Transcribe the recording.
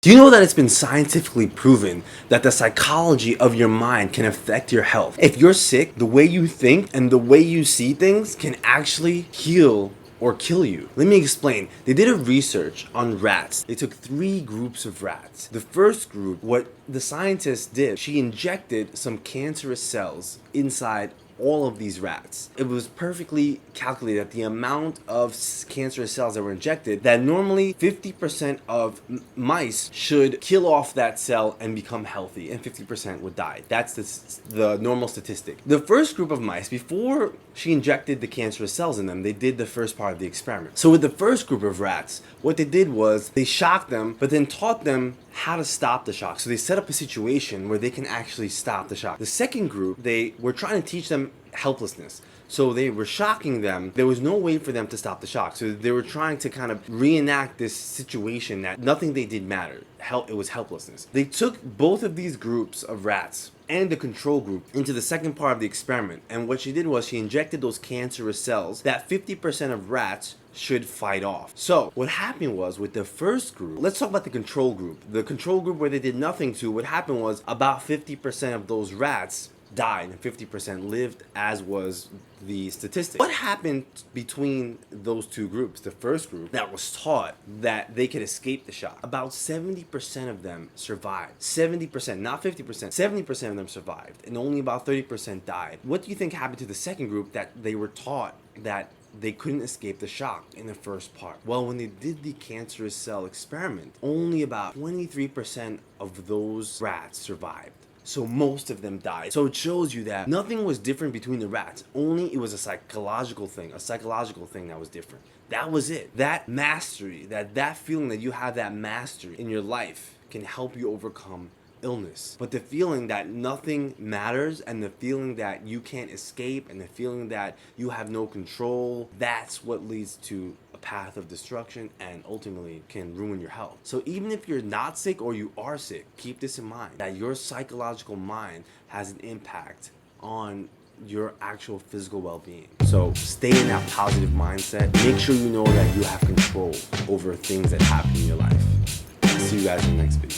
Do you know that it's been scientifically proven that the psychology of your mind can affect your health? If you're sick, the way you think and the way you see things can actually heal or kill you. Let me explain. They did a research on rats. They took 3 groups of rats. The first group, what the scientist did, she injected some cancerous cells inside all of these rats. It was perfectly calculated that the amount of cancerous cells that were injected, that normally 50% of mice should kill off that cell and become healthy, and 50% would die. That's the normal statistic. The first group of mice, before she injected the cancerous cells in them, they did the first part of the experiment. So with the first group of rats, what they did was they shocked them, but then taught them how to stop the shock. So they set up a situation where they can actually stop the shock. The second group, they were trying to teach them helplessness. So they were shocking them. There was no way for them to stop the shock. So they were trying to kind of reenact this situation that nothing they did mattered. It was helplessness. They took both of these groups of rats and the control group into the second part of the experiment. And what she did was she injected those cancerous cells that 50% of rats should fight off. So what happened was with the first group, let's talk about the control group. The control group where they did nothing to, what happened was about 50% of those rats died and 50% lived, as was the statistic. What happened between those two groups? The first group that was taught that they could escape the shock, about 70% of them survived. 70%, not 50%, 70% of them survived, and only about 30% died. What do you think happened to the second group that they were taught that they couldn't escape the shock in the first part? Well, when they did the cancerous cell experiment, only about 23% of those rats survived. So most of them died. So it shows you that nothing was different between the rats. Only it was a psychological thing that was different. That was it. That mastery, that feeling that you have that mastery in your life can help you overcome illness. But the feeling that nothing matters and the feeling that you can't escape and the feeling that you have no control, that's what leads to a path of destruction and ultimately can ruin your health. So even if you're not sick or you are sick, keep this in mind, that your psychological mind has an impact on your actual physical well-being. So stay in that positive mindset. Make sure you know that you have control over things that happen in your life. See you guys in the next video.